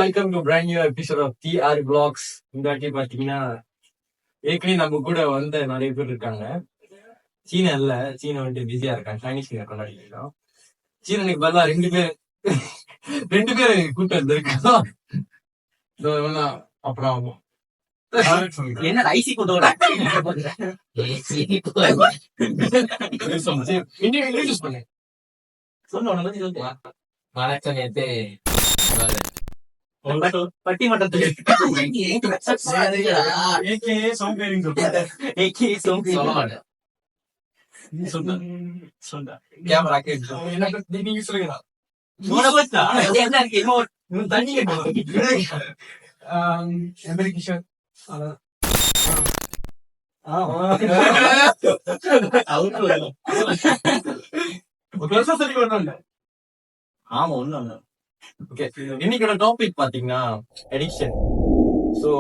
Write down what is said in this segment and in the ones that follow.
Welcome to brand new episode of TR Vlogs. இந்த வாட்டி பாத்தீங்கன்னா ஏற்கனவே நம்ம கூட வந்த நிறைய பேர் இருக்காங்க. சீனா இல்ல, சீனா வந்துட்டு பிஸியா இருக்காங்க, சைனீஸ் நியூ கொண்டாடிக்கிறோம். சீனனுக்கு பதிலா ரெண்டு பேர் கூட்டம் இருந்திருக்கோம். அப்புறம் என்ன ஐசி கொண்டோட இன்ட்ரோடியூஸ் பண்ணு. வணக்கம். நேத்து பட்டிமன்றத்தில் நீங்க சொல்லுங்க. ஆமா ஒண்ணு. ஓகே, இன்னைக்கோட டாபிக் பாத்தீங்கன்னா அடிக்ஷன். சோ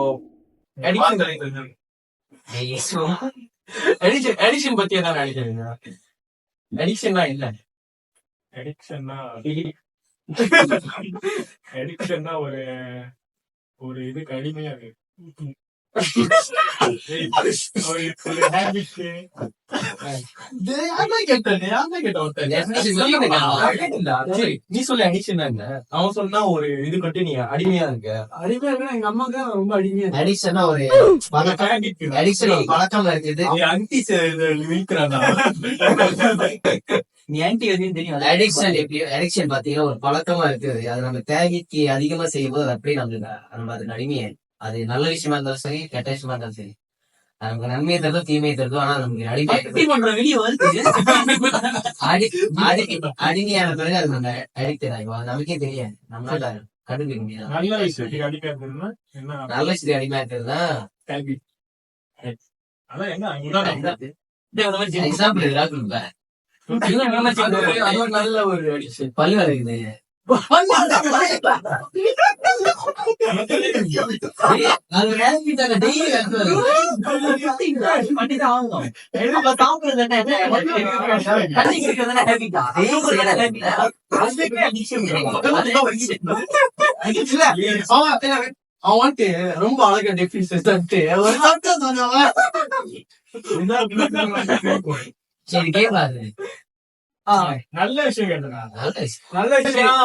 அடிக்ஷன் பத்தி என்ன நினைக்கிறீங்க? அடிக்ஷன்னா என்ன? அடிக்ஷன்னா ஒரு இதுக்கு அடிமையா இருக்கு. நீ சொல்லு அடிக்ஷன் என்ன? அவன் சொன்னா ஒரு இது கட்டி நீ அடிமையா இருக்க. அடிமையா இருக்கா? எங்க அம்மாக்கு ரொம்ப அடிமையா இருக்கு. அடிக்ஷனா ஒரு அடிக்ஷன் ஒரு பழக்கம் இருக்குது. நீ ஆன்டி எதுவும் தெரியும். அடிக்ஷன் எப்படியோ அடிக்ஷன் பாத்தீங்கன்னா ஒரு பழக்கமா இருக்குது. அது நம்ம தேவைக்கு அதிகமா செய்யும் போது அப்படியே நம்ம அதுக்கு அடிமையா. அது நல்ல விஷயமா இருந்தாலும் சரி, கெட்ட விஷயமா இருந்தாலும் சரி, நமக்கு நன்மையை தருதோ தீமையை தருதோ, ஆனா நமக்கு அடிமையான பிறகு அது நம்ம அடிக்ட் ஆகும். அது நமக்கே தெரியாது, நம்மளால கண்டுபிடிக்க முடியாது. நல்ல விஷயத்துக்கு அடிமையா இருக்குதுன்னா என்ன? நல்ல விஷயத்துக்கு அடிமையா இருக்கிறதுனா எக்ஸாம்பிள் நல்ல ஒரு அடிக்ஷன். பல்லு வரைக்குது. ரொம்ப அழகா டெபினிஷன் சரி கேட்காது. நல்ல விஷயம் கேட்டா நல்ல விஷயம்.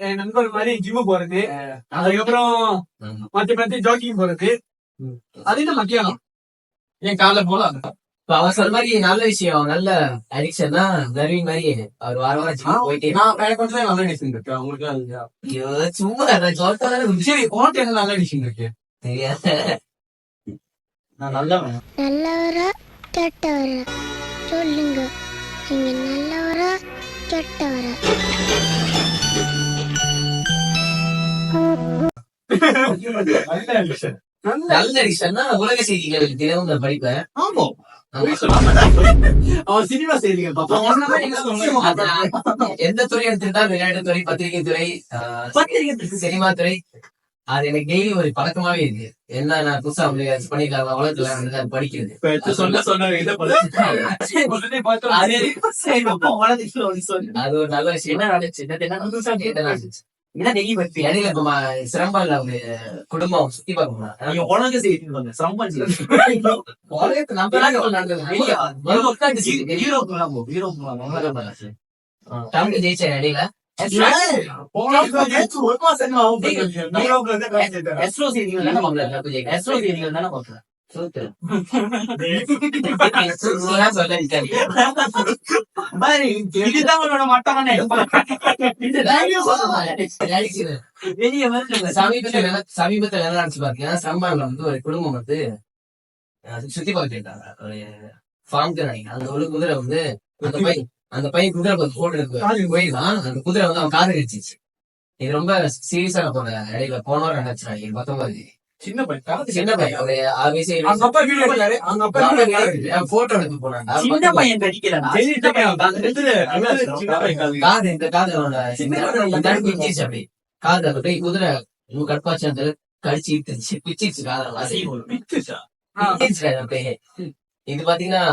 என் நண்பர் மாதிரி ஜிம்மு போறது, அதுக்கப்புறம் மத்த ஜாக்கிங் போறது, அதுதான் முக்கியம். என் கால போலாம். அவர் சொல்ற மாதிரி நல்ல விஷயம், நல்ல அடிக்ஷன் தான். நவீன் மாதிரி அவர் வாரம் போயிட்டே கொஞ்சம் நல்ல அடிக்ஷன் இருக்கு. உங்களுக்கு சும்மா சரி, உனக்கு என்ன நல்ல அடிக்ஷன் இருக்கு தெரியாது. நான் நல்லவரா கெட்டவரா சொல்லுங்க. நீங்க நல்லவரா கெட்டவரா? நல்ல அடிக்ஷன்னா உலக செய்திகள் தினமும் படிப்பேன். ஆமா, அவன் சினிமா செய்திகள் எந்த துறை எடுத்துக்கிட்டா விளையாட்டு துறை, பத்திரிகை துறை, சினிமா துறை, அது எனக்கு டெய்லி ஒரு பழக்கமாவே இருக்கு. என்ன நான் புதுசா பண்ணிக்கலாம் உலகத்துல படிக்கிறது. அது ஒரு நல்ல விஷயம். இடையில சிரம்பம் ஒரு குடும்பம் சுத்தி பார்க்கணும். உலக செய்தி தமிழ் ஜெயிச்ச இடையில எஸ்ரோ செய்திகள் தானே பாக்கல. எஸ்ரோ செய்திகள் தானே பாக்கல. சமீபத்துல என்ன நினைச்சு பாத்தீங்கன்னா, சம்பான்ல வந்து ஒரு குடும்பம் வந்து சுத்தி பார்த்துட்டு இருக்காங்க. ஒரு ஃபார்ம் நினைக்கிறேன். அந்த ஒரு குதிரை வந்து அந்த பையன் குதிரை போயிருந்தான். அந்த குதிரை வந்து அவன் காது கடிச்சிச்சு. இது ரொம்ப சீரியஸான போன இடையில போனோம் 2019. சின்ன பையன் போட்டோ எடுத்து போனாங்க. சின்ன பையன் காது இந்த காது அப்படி காது அந்த போய் குதிரை கட்பாச்சு அந்த கடிச்சு இழுத்துச்சு, பிச்சிருச்சு காதெல்லாம். இது பாத்தீங்கன்னா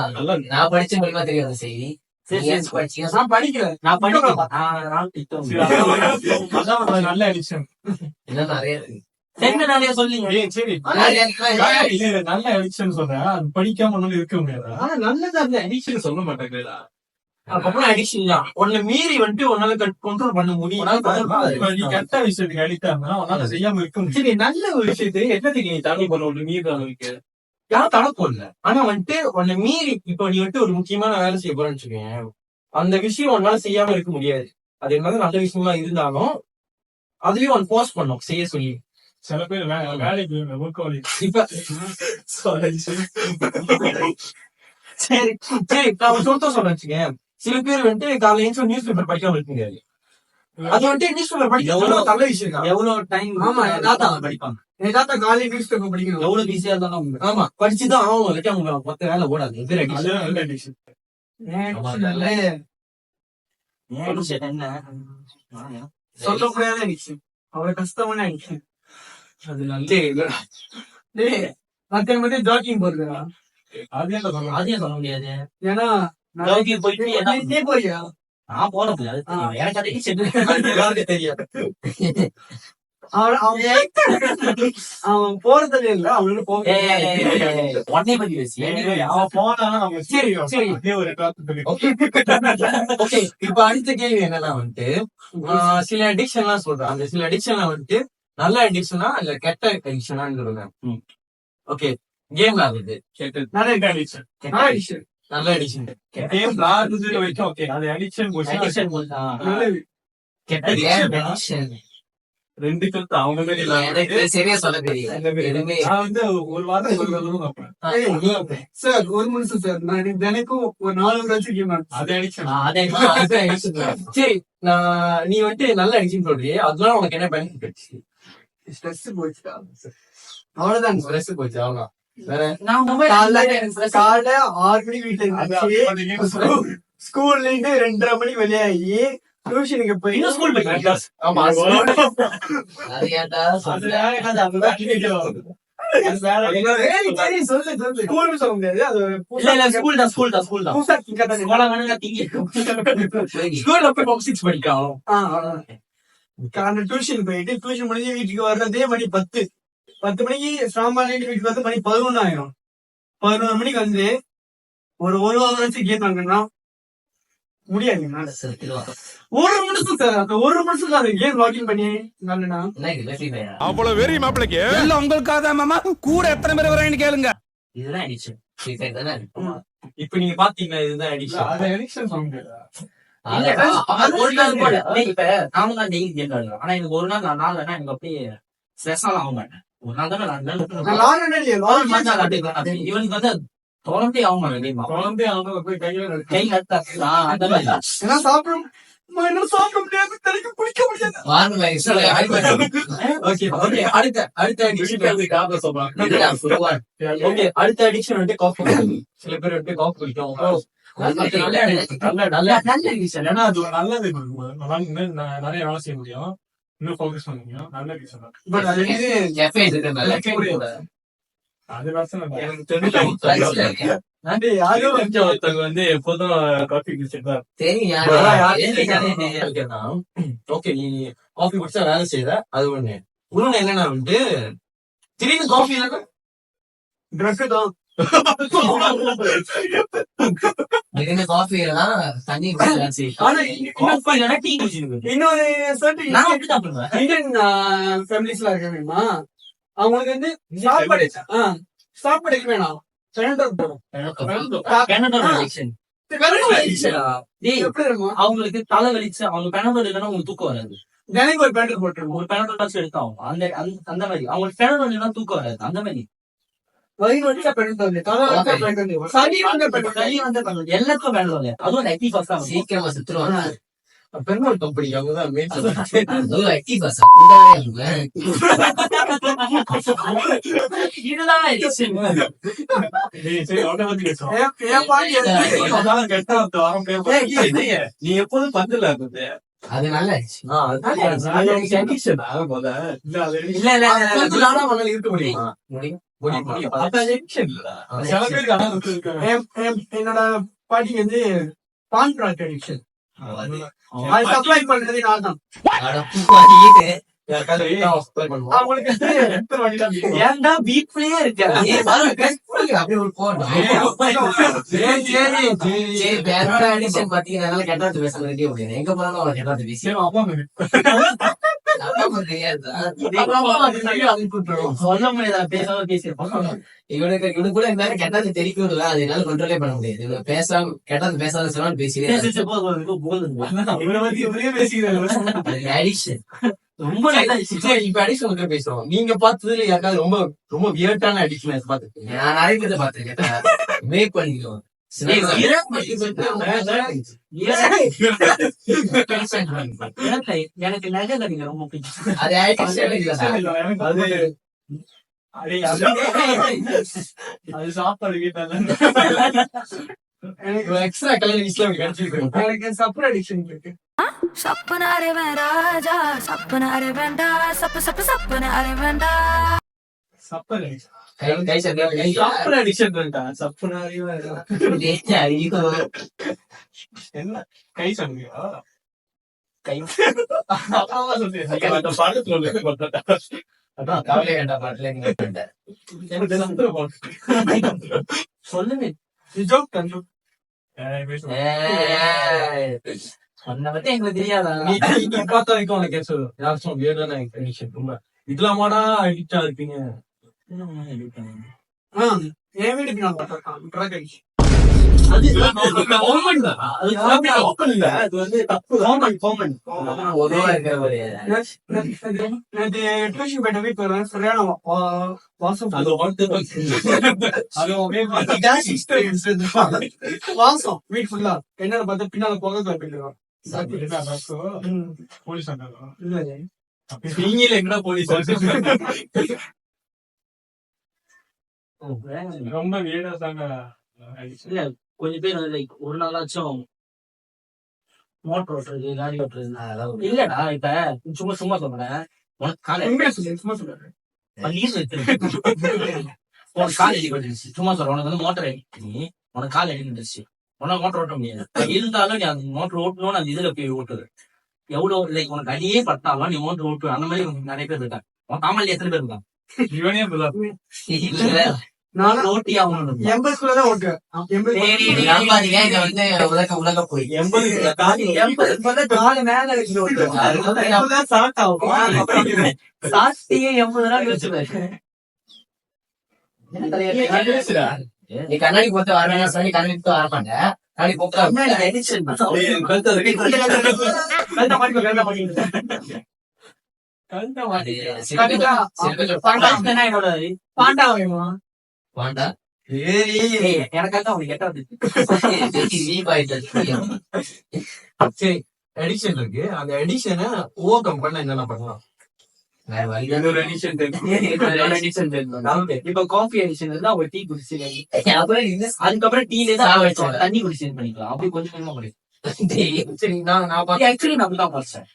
நான் படிச்ச மூலியமா தெரியும் அந்த செய்தி. நான் படிக்கிறேன். நான் படிக்கிறேன். நான் TikTok. சரி, அதான் ஒரு நல்ல அடிக்ஷன். இன்னும் நிறைய இருக்கு. என்ன நிறைய சொல்லிங்க. சரி நிறைய இல்ல, நல்ல அடிக்ஷன் சொல்றேன். அது படிக்காம ஒண்ணு இருக்க முடியாதா? ஆனா நல்லதா இல்ல அடிக்ஷன் சொல்ல மாட்டேங்கிறா. அதுக்கப்புறம் அடிக்ஷன் தான். உன்னை மீறி வந்துட்டு உன்னால கண்ட்ரோல் பண்ண முடியும். இப்ப நீ கெட்ட விஷயத்துக்கு அடிக்ட் ஆனா உன்னால செய்யாம இருக்க முடியும். சரி, நல்ல ஒரு விஷயத்தை என்னத்துக்கு நீ தடை பண்ண ஒரு மீறி அளவுக்கு யாரும் தடை போடல. ஆனா வந்துட்டு உன்னை மீறி இப்ப நீ வந்துட்டு ஒரு முக்கியமான வேலை செய்ய போறேன்னு வச்சுக்கேன், அந்த விஷயம் உன்னால செய்யாம இருக்க முடியாது. அது என்னது நல்ல விஷயமா இருந்தாலும் அதுலயும் ஒன் போஸ்ட் பண்ணும் செய்ய சொல்லி. சில பேர் வேலைக்கு ஒர்க் இப்ப சரி சரி நான் சொல்ல சொல்றேன் வச்சுக்கேன். சில பேர் வந்துட்டு காலையில எழுந்து நியூஸ் பேப்பர் படிக்காம இருக்க முடியாது. அது வந்துட்டு நியூஸ் பேப்பர் படிக்க நல்ல விஷயம் தான். எவ்வளவு டைம் ஆமா, என் தாத்தா படிப்பாங்க. என் தாத்தா காலையில நியூஸ் பேப்பர் படிக்கணும். எவ்வளவு பிஸியா இருந்தாலும் ஆமா, படிச்சுதான் ஆகும். இல்லாட்டி அவங்க மொத்த வேலை ஓடாது. எதிர அதுதான் நல்ல அடிக்ஷன். என்ன சொல்ல முடியாத அடிக்ஷன். அவ்வளவு கஷ்டமான அடிக்ஷன். அது நல்ல மத்த மட்டும் ஜாக்கிங் போறதுடா. அது என்ன சொல்ல? அதையும் சொல்ல முடியாது. ஏன்னா ஜாக்கிங் போயிட்டு என்ன நீ போறியா? நான் போறது அது தெரியும். எனக்கு அதை சென்று தெரியாது. அவன் போறதே இல்ல. அவனோட போக உடனே பத்தி பேசி அவன் போனானா நம்ம சரி, சரி. அதே ஒரு டாபிக். ஓகே, இப்ப அடுத்த கேள்வி என்னன்னா வந்துட்டு சில அடிக்ஷன் எல்லாம் சொல்றேன். அந்த சில அடிக்ஷன்ல வந்துட்டு நல்ல அடிக்ஷனா இல்ல கெட்ட அடிக்ஷனான்னு சொல்லுங்க. ஓகே, கேம் விளாடுறது நிறைய அடிக்ஷன். அடிக்ஷன் நல்ல அடிக்ஷன். கேம் விளாடுறது வரைக்கும் ஓகே. அது அடிக்ஷன் அடிக்ஷன் கெட்ட ரெண்டு கருத்து அவங்க மாதிரி இல்லாம எனக்கு சரியா சொல்ல தெரியும். எதுவுமே நான் வந்து ஒரு வாரம் ஒரு தடவை பார்ப்பேன். சார் ஒரு நிமிஷம் சார், நான் தினைக்கும் ஒரு 4 வச்சு கேம் அது அடிக்ஷன். சரி, நீ வந்துட்டு நல்ல அடிக்ஷன் சொல்றியே, அதனால உனக்கு என்ன பெனிஃபிட் ஆச்சு? ஸ்ட்ரெஸ் போச்சுடா. அவ்வளவுதான். ஸ்ட்ரெஸ் போச்சு, அவ்வளவுதான். வேற காலைல 6 மணி வீட்டுல இருந்துச்சு. ஸ்கூல்ல இருந்து 2:30 மணி வெளியாகி டியூஷனுக்கு போய் ஸ்கூல் போய் ஆமா அது ஏன்டா அது வேற கதை. அதுதான் சொல்லு ஸ்கூல்னு சொல்ல முடியாது. அது ஸ்கூல் தான் புதுசா கதை. ஸ்கூல்ல போய் 6 படிக்கலாம். காலைல டியூஷன் போயிட்டு டியூஷன் முடிஞ்சு வீட்டுக்கு வர்றதே மணி 10 மணிக்கு சாமான் வீட்டுக்கு வந்து மணி 11 ஆயிரும். 11 மணிக்கு வந்து ஒரு வாரம் வச்சு கேம் வாங்கினா முடியாது. ஒரு நிமிஷம் சார், அந்த ஒரு நிமிஷம் அந்த கேம் லாகின் பண்ணி நல்லனா அவ்வளவு வெறி மாப்பிளைக்கு எல்லாம் உங்களுக்காக தான் மாமா. கூட எத்தனை பேர் வராங்கன்னு கேளுங்க. இதுதான் அடிச்சு இப்ப நீங்க பாத்தீங்கன்னா இதுதான் அடிக்ஷன். அது அடிக்ஷன் சொல்ல முடியாது. ஒரு நாள் கூட இப்ப நாம தான் டெய்லி கேம் விளையாடுறோம். ஆனா எனக்கு ஒரு நாள் நான் நாள் எனக்கு அப்படியே ஸ்ட்ரெஸ் ஆக மாட்டேன். ஒரு நாள் தானே இவனுக்கு வந்து தொடர்ந்தே ஆக மாட்டேன். குழந்தை அவங்க போய் கையில கை நட்டா அந்த மாதிரி சாப்பிடும் சாப்பிட முடியாது, தலைக்கு குளிக்க முடியாது. அடுத்த அடிக்ஷன் வந்துட்டு காஃபி. சில பேர் வந்துட்டு காஃபி குடிக்கும். ஏன்னா அது ஒரு நல்லது. நிறைய வேலை செய்ய முடியும், இன்னும் ஃபோக்கஸ் பண்ண முடியும். நல்ல விஷயம் தான். பட் அது அது எனக்கு தெரிஞ்ச ஒருத்தவங்க வந்து எப்போதும் காஃபி குடிச்சிட்டு ஓகே, நீ காஃபி குடிச்சா வேலை செய்யற, அது ஒண்ணு. இன்னொன்னு என்னன்னா வந்துட்டு திடீர்னு காஃபி ட்ரக் தான். இன்னொரு இந்தியன் ஃபேமிலிஸ்ல இருக்க வேணுமா, அவங்களுக்கு வந்து சாப்பாடு வேணாம். அவங்களுக்கு தலை வலிச்சு அவங்க பெனடோல் இல்லைன்னா உங்களுக்கு தூக்கம் வராது. தினைக்கு ஒரு பேண்டல் போட்டுருவோம். ஒரு பெனடோல் எடுத்தாகும். அந்த மாதிரி அவங்களுக்கு பெனடோல் இல்லைன்னா தூக்கம் வராது. அந்த மாதிரி வயிறு வலிச்சா பெண்டல், சளி வந்து பெண்டல், எல்லாத்துக்கும் பெனடோல். அதுவும் ஆக்டிவ் பாஸ் தான். சீக்கிரமா செத்துருவாங்க. பெருமாள் கம்பெனி அவங்கதான் இதுதான் நீ எப்போதும் பந்துல இருக்குது. அது நல்லா இருக்க முடியுமா? என்னோட பாட்டிக்கு வந்து பான் ப்ராடக்ட் அடிக்ஷன். அது சப்ளை பண்றது நான் தான். அவங்களுக்கு ஏன்டா வீட்லயே இருக்க அப்படியே ஒரு போட்டோம். சரி, வேற அடிஷன் பாத்தீங்கன்னா கெட்டாத்து பேச வேண்டிய முடியாது. எங்க போனாலும் அவன் கெட்டாத்து பேசி சொல்ல முடியாது. பேசாம பேசிருப்பான். இவனுக்கு கூட இந்த மாதிரி கெட்டாத்து தெரிவிக்கும். அது என்னால கண்ட்ரோலே பண்ண முடியாது. இவங்க பேசாம கெட்டாத்து பேசாத சொன்னாலும் பேசிட்டே அடிஷன் ரொம்ப இப்ப அடிஷன் பேசுறோம். நீங்க பார்த்ததுல யாருக்காவது ரொம்ப ரொம்ப வியர்டான அடிஷன் பாத்துருக்கீங்க? நான் நிறைய பேரை பாத்துருக்கேன். மேக் பண்ணிக்கிறோம். எனக்கு நகை நீங்க ரொம்ப பிடிக்கும். அது அது சாப்பாடு வீட்டால எக்ஸ்ட்ரா கலரிஸ்ல கிடைச்சிருக்கு. எனக்கு சப்பர் அடிக்ஷன் இருக்கு. சப்பனாரே வேண்டாஜா சப்பனாரே வேண்டா சப்ப சப்ப சப்பனாரே வேண்டா சப்பர் அடிக்ஷன். கை கை சப்பர் அடிக்ஷன் இருக்கா? சப்புனாரியும் என்ன கை சொன்னீங்களா? கை அதான் கவலை வேண்டாம் பாட்டுல நீங்க சொல்லுங்க. ஜோக் தந்து சொன்ன பத்தி எங்களுக்கு தெரியாதா? நீ பார்த்த வரைக்கும் உனக்கு கேஸ் யாரும் வியர்டான கண்டிஷன் ரொம்ப இதெல்லாமாடா அடிக்டா இருப்பீங்க. என் வீட்டுக்கு நான் பார்த்திருக்கேன் ட்ரக் அடிக்ஷன். அது வந்து தப்பு காமன். ஒருவா இருக்கிற ஒரு நேற்று டியூஷன் போயிட்ட வீட்டுக்கு வருவேன். சரியான வாசம். அது வாசம் வீட்டு ஃபுல்லா. என்னன்னு பார்த்தா பின்னால புகை போயிடுவான். போலீஸ் இல்ல நீங்கள எங்கடா போலீஸ் ரொம்ப வீடா தாங்க. இல்ல கொஞ்சம் பேர் லைக் ஒரு நாளாச்சும் மோட்டர் ஓட்டுறது காடி ஓட்டுறது இல்லடா. இப்ப சும்மா சும்மா சொல்றேன். உனக்கு காலேஜ் சும்மா சொல்றாரு. உனக்கு காலேஜ் வந்துருச்சு. சும்மா சொல்றேன். உனக்கு வந்து மோட்டர் நீ உனக்கு கால் அடிக்கிட்டுருச்சு. உனக்கு மோட்டர் ஓட்ட முடியாது. இருந்தாலும் நீ அந்த மோட்டர் ஓட்டணும்னு அந்த இதுல போய் ஓட்டுது. எவ்வளவு லைக் உனக்கு அடியே பட்டாலும் நீ மோட்டர் ஓட்டுவ. அந்த மாதிரி நிறைய பேர் இருக்காங்க. உன் தாமல்ல எத்தனை பேர் இருக்காங்க? இவனே நானும் ஓட்டி ஆகணும். 80 ஓட்டுவேன். 80 வந்து உலக போய் 80 காலு மேல வச்சு ஓட்டுவேன். ஸ்டார்ட் ஆகும். சாஸ்தியே 80 நாள் வச்சுருவாரு. நீ கண்ணாடி போட்டு வரவேங்க சொல்லி கண்ணாடி போட்டு வரமாட்ட. கண்ணாடி போட்டு எடிஷன் பாண்டா வேணுமா? பாண்டா எனக்காக அவனுக்கு எட்டாவது சரி எடிஷன் இருக்கு. அந்த எடிஷனை ஓவர் கம் பண்ண என்னென்ன பண்ணலாம்? இப்ப காஃபி அடிஷன் இருந்தா அவங்க டீ குடிச்சு அதுக்கப்புறம் டீல தான் தண்ணி குடிச்சு பண்ணிக்கலாம். அப்படி கொஞ்சம் கொஞ்சமா முடியும். சரி நான் ஆக்சுவலி நான் தான் படிச்சேன்.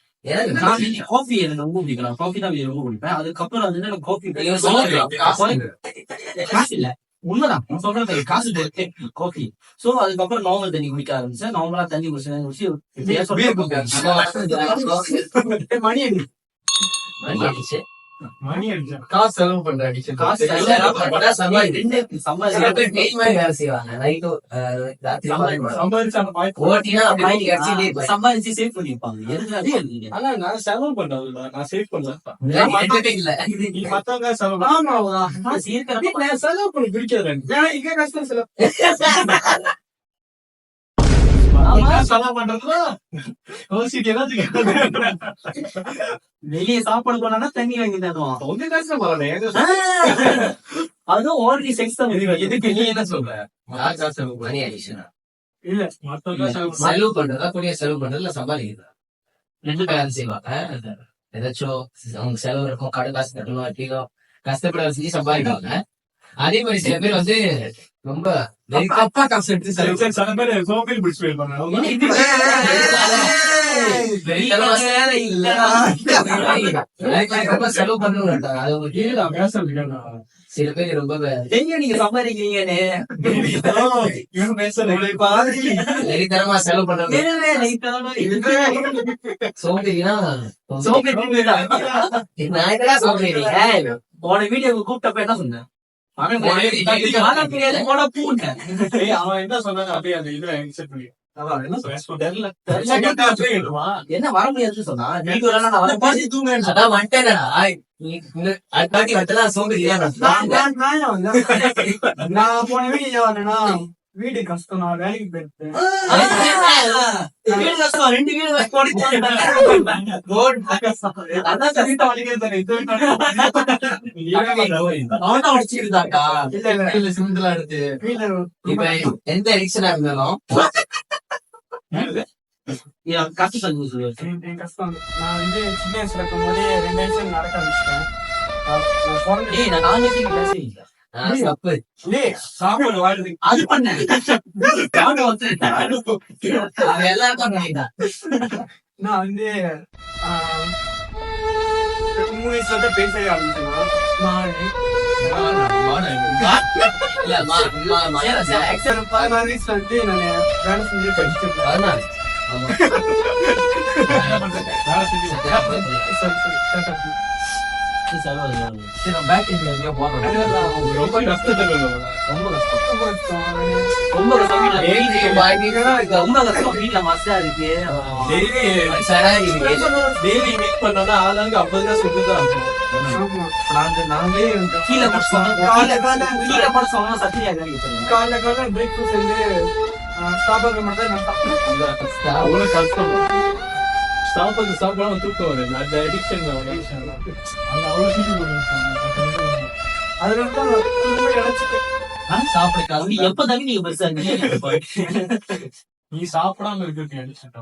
காஃபி எனக்கு ரொம்ப பிடிக்கும். காஃபி தான் ரொம்ப பிடிப்பேன். அதுக்கப்புறம் வந்து காஃபி காசு இல்ல உண்மைதான் சொல்றது. காசு காஃபி. சோ அதுக்கப்புறம் நார்மல் தண்ணி குடிக்க ஆரம்பிச்சேன். நார்மலா தண்ணி குடிச்சு மணி அடிச்சு மணி அடிச்சா காசு செலவு பண்ற அடிஷன். காசு வேலை செய்வாங்க. சம்பாதிச்சு சேவ் பண்ணிருப்பாங்க. ஆனா நான் செலவு பண்றது நான் சேவ் பண்ணல. மத்தவங்க செலவு செலவு பண்ண பிடிக்காது. இங்க கஷ்டம் சில செலவு பண்றதுல வெளியே சாப்பாடு போனா தண்ணி வாங்கி தருவான். உங்க காசு பரவாயில்ல. அதுவும் ஆல்ரெடி செக்ஸ் தான். இதுக்கு நீ என்ன சொல்ற? மணி அடிஷனா இல்ல மத்தவங்க செலவு பண்றதா கூடிய செலவு பண்றதுல சம்பாதிக்கிறதா ரெண்டு பேரும் செய்வாங்க. ஏதாச்சும் அவங்க செலவு இருக்கும். கடை காசு கட்டணும். எப்படியோ கஷ்டப்பட வச்சு சம்பாதிப்பாங்க. அதே மாதிரி சில பேர் வந்து ரொம்ப அப்பா காசு எடுத்து செலவு சில பேர் சோம்பேறி பிடிச்சி போயிருப்பாங்க ரொம்ப செலவு பண்ணுவாங்க. அது உங்களுக்கு சில பேர் ரொம்ப நீங்க சம்பாதிக்கிறீங்கன்னு வெறித்தனமா செலவு பண்றாங்க. சோம்பேறினா போன வீடியோ கூப்பிட்டப்ப என்ன சொன்னேன்? அவன் என்ன சொன்னாங்க அப்படியே அந்த இதுல செட் பண்ணி என்ன வர முடியாதுன்னு சொன்னா அதான் வந்துட்டேன். அடுத்தாட்டி வச்சலாம் சோம்பேறியா நான் போன வீடியோ வரேன்னா வீடு கஷ்டம் நான் வேலைக்கு போயிருக்கேன் வீடு கஷ்டம் 2 வீடு அவன் அடிச்சுக்கிட்டாக்கா இல்ல சிம்பிளா எடுத்து இப்ப எந்த எடிக்ஷனா இருந்தாலும் கஷ்டம் கஷ்டம் நான் வந்து சின்ன வயசுல இருக்கும் போதே 2 வருஷம் நடக்க ஆரம்பிச்சிட்டேன் சாப்பாடு வாழ்றது அது பண்ணேன் எல்லாருக்கும் பண்ணிட்டான். நான் வந்து 3 வயசுல தான் பேசவே ஆரம்பிச்சேன்னா இல்ல 16 வயசுல வந்து நான் வேலை செஞ்சு படிச்சிருக்கேன் வேலை செஞ்சு ரொம்ப கஷ்டத்துல ரொம்ப டெய்லி மீட் பண்ணோம்னா ஆளாங்க 50 காசு கொடுத்துதான் நாங்களே காலைல பிரேக்ஃபாஸ்ட் வந்து சாப்பாடு மட்டும் நான் சாப்பிட்டேன் அவ்வளவு கஷ்டம் சாப்பாடு தூக்கம் வருது அந்த அடிக்ஷன் அவ்வளவு சீக்கிரம் அதனால தான் சாப்பிடுக்காது எப்பதான் நீங்க பெருசா நீ சாப்பிடாம இருக்கு அடிக்ஷன்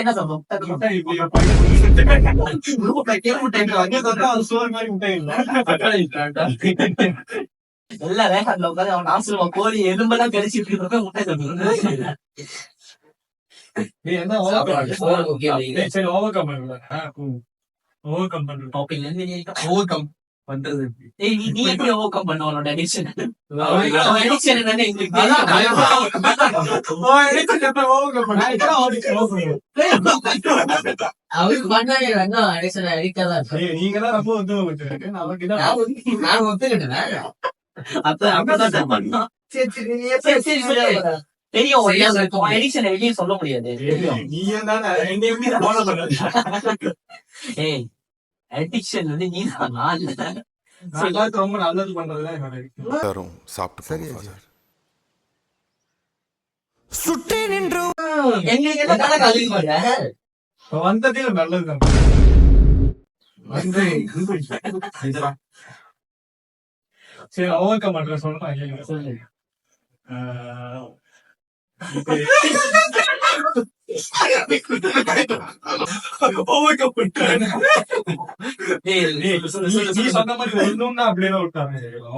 என்ன சொல்றோம் எல்லாம் ரேகட்ல உட்காந்து அவன் ஆசிரமம் கோழி எலும்பெல்லாம் கடிச்சிட்டு இருக்க முட்டை சொல்லுங்க பண்றது நீ எப்படி ஓவர் கம் பண்ண உன்னோட அடிக்ஷன் என்னன்னு எங்களுக்கு அவருக்கு பண்ணாங்க அடிக்ஷன் அடிக்காதான் நீங்க தான் ரொம்ப நான் ஒத்துக்கிட்டேன் அப்பதான் பண்ணோம் தெரியும் அடிக்ஷன் வெளியே சொல்ல முடியாது ஏய் அடிக்ஷன் வந்து நீ ரொம்ப நல்லது பண்றதுதான் என்னோட சாப்பிட்டு சுற்றி நின்று எங்களுக்கு வந்ததே நல்லதுதான் சரி ஓவர் கம் பண்ற சொல்றேன்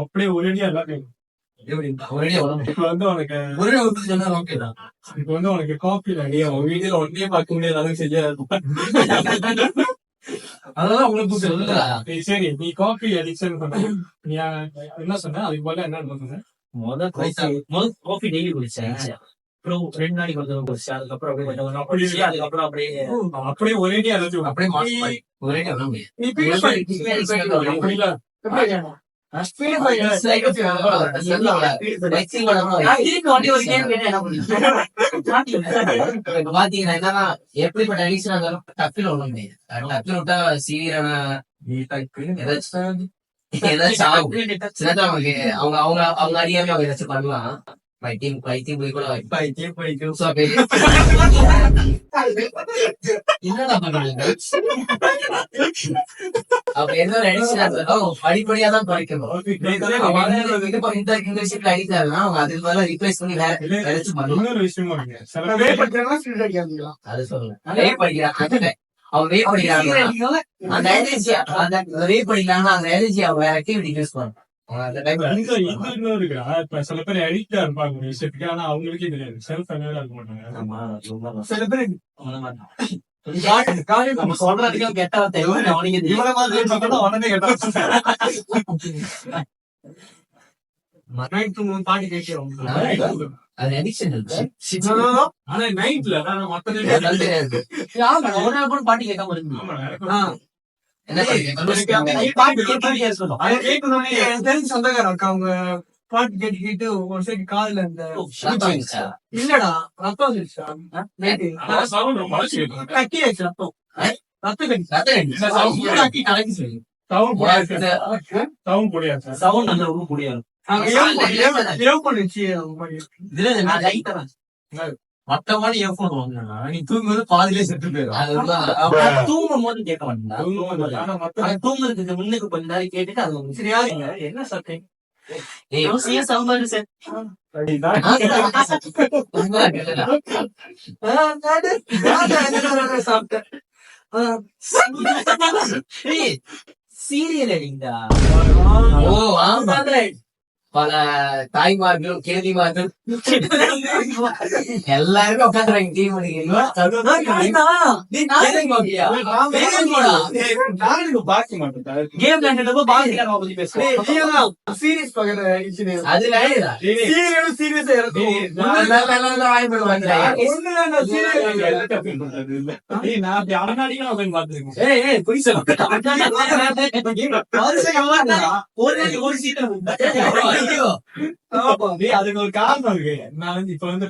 அப்படியே ஒரேடியா எல்லாத்தையும் இப்ப வந்து உனக்கு காஃபி வீட்டுல ஒன்னே பார்க்க முடியாது அளவுக்கு செய்ய அதான் உங்களுக்கு சரி நீ காஃபி அடிக்ஷன் பண்ண நீ என்ன சொன்ன அதுக்கு போல என்ன சொன்ன முதல் காஃபி டெய்லி குடிச்சேன் அப்புறம் 2 நாளைக்கு வந்து குடிச்சேன் அதுக்கப்புறம் அப்படியே ஒரேடியா அப்படியே ஒரேடியா பாத்தீங்கன்னா என்னன்னா எப்படிப்பட்ட அடிக்ஷன் இருந்தாலும் டக்குல ஒண்ணு முடியாது டக்குல விட்டா சீரான ஏதாச்சும் அவங்களுக்கு அவங்க அறியாம அவங்க ஏதாச்சும் பண்ணலாம் பைத்தியம் போய் கூட என்னடா பண்றாங்க அப்ப என்ன படிப்படியா தான் குறைக்கணும் இந்த விஷயத்துல அடித்தாருன்னா அவங்க அதுக்கு மேல ரிப்ளேஸ் பண்ணி வேற ஏதாச்சும் பண்ணணும் இன்னொரு விஷயமும் அது சொல்லுங்க படிக்கிறாங்க அவன் ரேப் பண்ணிக்கிறாங்க அந்த எனர்ஜி அந்த ரேப் பண்ணிக்கிறாங்க அந்த எனர்ஜி அவன் வேற ஆக்டிவிட்டி யூஸ் பண்ணுவான் அந்த டைம்ல இன்னும் இருக்கா இப்ப சில பேர் எடிக்டா இருப்பாங்க விஷயத்துக்கு ஆனா அவங்களுக்கே தெரியாது செல்ஃப் அவேரா இருக்க மாட்டாங்க சில பேர் நம்ம சொல்றதுக்கு கெட்ட தெரியும் அவனுக்கு தெரியும். இவனை மாதிரி பார்த்தா உடனே நைட் தூங்கும் பாட்டு கேட்கிறோம். அது அடிக்ஷன் இருக்கு ஆனா நைட்ல மத்த அது தெரியாது. ஒரு நாள் கூட பாட்டு கேட்காம இருக்கு என்ன பாட்டு கேட்கணும். அதை கேட்கணும்னே எனக்கு தெரிஞ்ச சொந்தக்காரன் இருக்கா, அவங்க பாட்டு கேட்டு கேட்டு ஒரு சைடு காதுல இந்த இல்லடா ரத்தம் வந்துருச்சா நைட்டு கட்டி ஆயிடுச்சு ரத்தம் சவுண்ட் முடியாது சவுண்ட் அந்த ஊர் முடியாது மொத்தமான எஃபோன் வாங்கினா நீ தூங்கும்போது பாதிலே செத்து போயிடும். தூங்கும் போது கேட்க மாட்டேன் தூங்குறதுக்கு முன்னுக்கு கொஞ்ச நேரம் கேட்டுட்டு அது சரியா என்ன சாப்பிட்டீங்க? சாம்பார் சீரியல் அடிங்கடா. ஓ ஆமா பல தாய்மார்களும் கேள்விமார்கள் எல்லாருமே உட்காந்துறாங்க டீம் பார்க்க மாட்டேன் கேம் விளையாடுறப்ப பாக்கியமா பத்தி பேசுறேன் சீரியஸ் பாக்குற அதுல சீரியலும் சீரியஸா இருக்கும். ஒரு சீக்கிரம் அதுக்கு ஒரு காரணம் இருக்கு. நான் வந்து இப்ப வந்து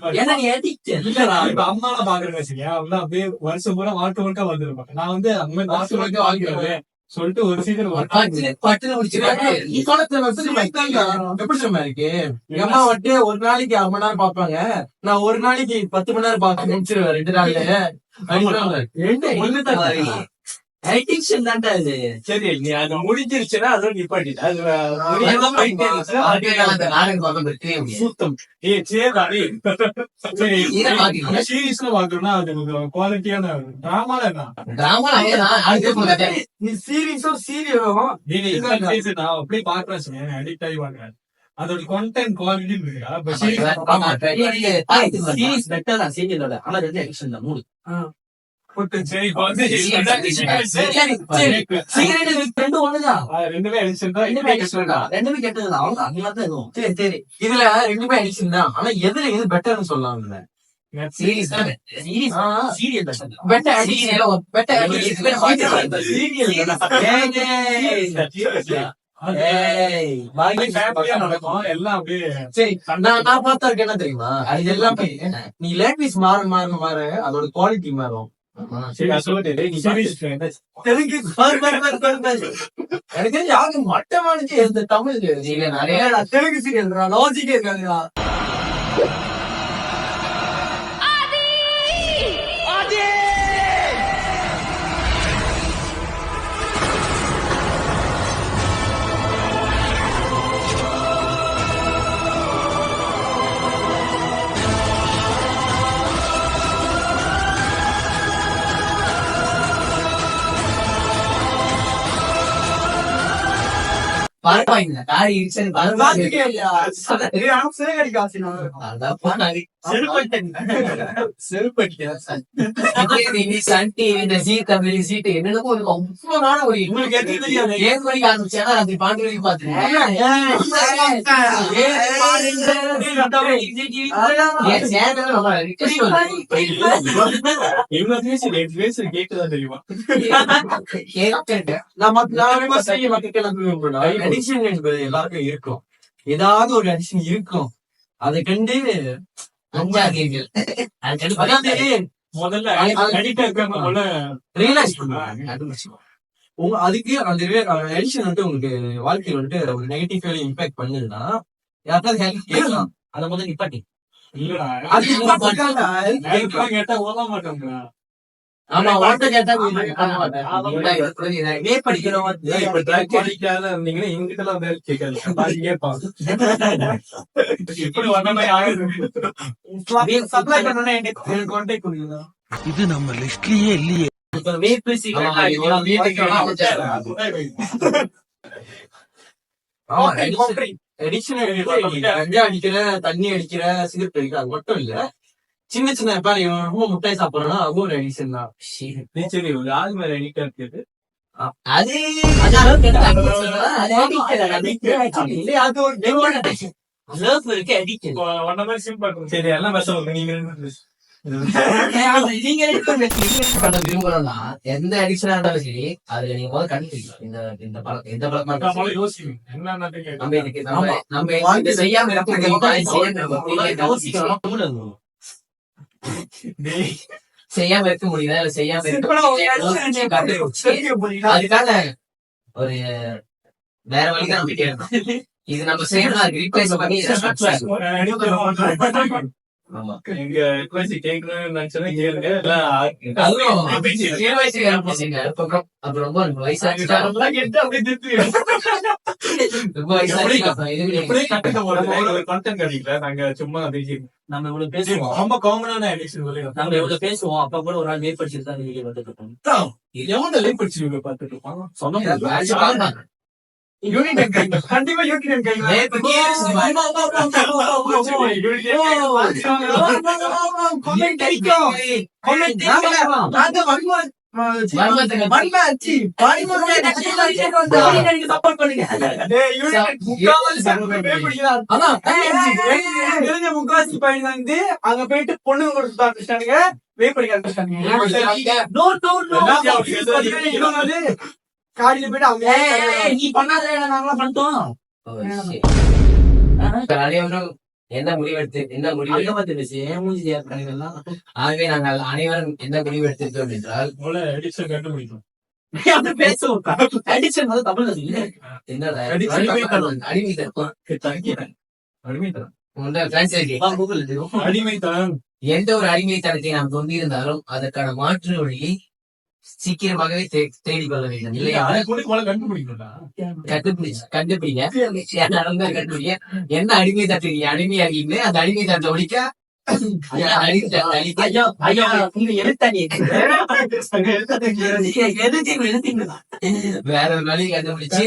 இப்ப அம்மா எல்லாம் பாக்குறேன்னு வச்சுக்கேன், அவங்க அப்படியே வருஷம் பூரா வாழ்க்கை முழுக்க வந்துருப்பாங்க. நான் வந்து அந்த மாதிரி மாசம் முழுக்க வாழ்க்கை சொல்லிட்டு ஒரு சீக்கிரம் எப்படி சொன்ன இருக்கு எங்க அம்மா வந்துட்டு ஒரு நாளைக்கு 1 மணி நேரம் பாப்பாங்க, நான் ஒரு நாளைக்கு 10 மணி நேரம் பார்க்க முடிச்சிருவேன் 2 நாள்ல. அடிக்ஷன் தான்டா இது. சரி நீ அது முடிஞ்சிருச்சுன்னா அதோட நிப்பாட்டி அது சுத்தம் சீரியஸ்ல பாக்கணும்னா அது குவாலிட்டியான டிராமால என்ன நீ சீரியஸும் சீரியலும் நான் அப்படியே பாக்குறேன் அடிக்ட் ஆகி பாக்குறேன். அதோட கண்டென்ட் குவாலிட்டி இருக்கு. சீரியஸ் பெட்டர் தான் சீரியலோட. ஆனா ரெண்டு அடிக்ஷன் தான் 3 சரி இப்ப வந்து ரெண்டும் ஒண்ணுதான் ரெண்டுமே அடிக்ஷன் தான். ரெண்டுமே கெட்டதுதான். அவங்க அந்த மாதிரி தான் இருக்கும். சரி சரி இதுல 2மே அடிக்ஷன் தான், ஆனா எதுல எது பெட்டர்னு சொல்லலாம். சீரியஸ் சீரியல் பெட்டர் நடக்கும் எல்லாம் அப்படியே. சரி நான் பார்த்தா இருக்கு என்ன தெரியுமா, அது எல்லாமே நீ லேக்விஸ் மாற அதோட குவாலிட்டி மாறும். தெலுங்கு எனக்கு தெரிஞ்சு யாரும் மட்டமானுச்சு இந்த தமிழ் நிறைய தெலுங்கு சீரியல் லாஜிக்கே இருக்காதுடா. பரவாயில்ல காரி இடிச்சு லாஜிக்கே இல்லையா? சேகரிக்க ஆசை சன் டிவி இந்த ஜீ தமிழ் சீட்டு என்னென்னமோ இருக்கும். அவ்வளவு நாளா ஒரு 7 மணிக்கு ஆரம்பிச்சேன்னா அது 12 மணிக்கு கேக்குதான் தெரியுமா? அடிக்ஷன் என்பது எல்லாருக்கும் இருக்கும், ஏதாவது ஒரு அடிக்ஷன் இருக்கும். அதை கண்டு முதல்ல அடிக்ட் இருக்க ரியலைஸ் பண்ணுவாங்க. அதுக்கு அந்த அடிக்ஷன் வந்துட்டு உங்களுக்கு வாழ்க்கையில வந்துட்டு ஒரு நெகட்டிவ் ஃபீலிங் இம்பாக்ட் பண்ணுதுன்னா யாராவது ஹெல்ப் கேட்கலாம். அதை முதல்ல நிப்பாட்டி கேட்டா ஓட மாட்டோங்க. ஆமா வாட்ட கேட்டா இருந்தீங்கன்னா எங்கிட்ட எல்லாம் வேலை கேட்காது கேட்பாங்க. இப்படி வந்த மாதிரி ஆகுது. சப்ளை பண்ணணும் எனக்கு கான்டாக்ட் பண்ணுங்க. இது நம்ம லிஸ்ட்லயே இல்லையே. இப்ப வேப்பு சிகரெட் வீட்டுக்கு எடிஷன் கஞ்சா அடிக்கிற, தண்ணி அடிக்கிற, சிகரெட் அடிக்கிற அது மட்டும் இல்ல. சின்ன சின்ன பாரு ரொம்ப முட்டாய் சாப்பிடறோம்னா அதுவும் ஒரு எடிஷன் தான். சரி ஒரு ஆள் மேல எடிட்டா இருக்குது. அது ஒன்ன மாதிரி சிம்பிள். சரி எல்லாம் பேசுவாங்க நீங்க விரும்புறோம்னா எந்த அடிக்ஷனா இருந்தாலும் சரி அதுல நீங்க முதல்ல கண்டுபிடிக்கலாம். இந்த பழக்கம் எந்த பழக்கம் யோசிக்கணும் என்ன நம்ம இதுக்கு நம்ம இது செய்யாம இருக்க செய்யாம இருக்க முடியுதா இல்ல செய்யாம இருக்க அதுக்கான ஒரு வேற வழிதான் நம்ம கேட்கணும். இது நம்ம செய்யணும் ரீப்ளேஸ் பண்ணி ஆமா எங்க கேட்கணும்னு நினைச்சா கேளுங்க. அதுவும் அப்புறம் ரொம்ப வயசாச்சு ரொம்ப கண்டென்ட் கிடைக்கல. நாங்க சும்மா பேசிருக்கோம். நம்ம இவ்வளவு பேசுவோம், ரொம்ப காமனான அடிக்ஷன் நம்ம இவ்வளவு பேசுவோம். அப்ப கூட ஒரு ஆள் லேட் படிச்சுட்டு தான் நீங்க வந்துட்டு இருக்கோம். எவன்ட லேட் படிச்சு பார்த்துட்டு இருப்பாங்க. சொன்ன கண்டிப்பா யூடியூப் சப்போர்ட் பண்ணுங்க. முக்காசி பையன் வந்து அங்க போயிட்டு பொண்ணுங்க கொடுத்தாங்க வெயிட் பண்ணி காலையில போயிட்டு அவங்க நீ பண்ணாத நாங்களாம் பண்ணிட்டோம். அனைவரும் என்ன முடிவெடுத்து ஆகவே நாங்கள் அனைவரும் என்ன முடிவு எடுத்திருக்கோம் என்றால் எடிக்ஷன் கண்டுபிடிக்கும். பேசுவோம். அடிக்ஷன் வந்து தமிழ்ல என்னடா அடிமைத்தனம். எந்த ஒரு அடிமைத்தனத்தை நாம் கொண்டிருந்தாலும் அதற்கான மாற்று வழியை சீக்கிரமாகவே தேடிக் கொள்ள வேண்டும் இல்லையா? கண்டுபிடிங்க என்ன அடிமை தட்டு நீ அடிமையாகிங்க அந்த அடிமை தட்டை ஒழிக்க வேற ஒரு வழி கண்டுபிடிச்சு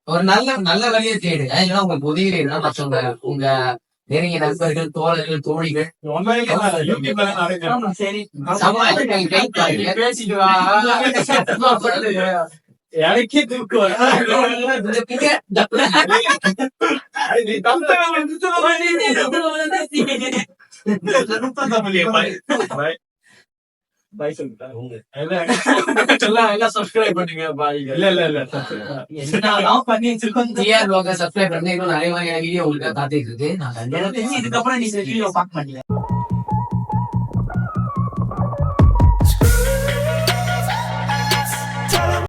ஒரு நல்ல வழியை தேடு. ஏன்னா உங்களுக்கு உதவி வேணும்னா மற்றவங்க உங்க நெருங்கிய நண்பர்கள், தோழர்கள், தோழிகள் சரி பேசிட்டு வா. எனக்கே தூக்கு எல்லாம் சப்ஸ்கிரைப் பண்ணுங்க. சப்ஸ்கிரைப் பண்ணி இன்னும் நிறைய வீடியோ உங்களுக்கு காத்துட்டு இருக்கு. நான் இதுக்கப்புறம் நீ வீடியோ பார்க்க மாட்டேன்.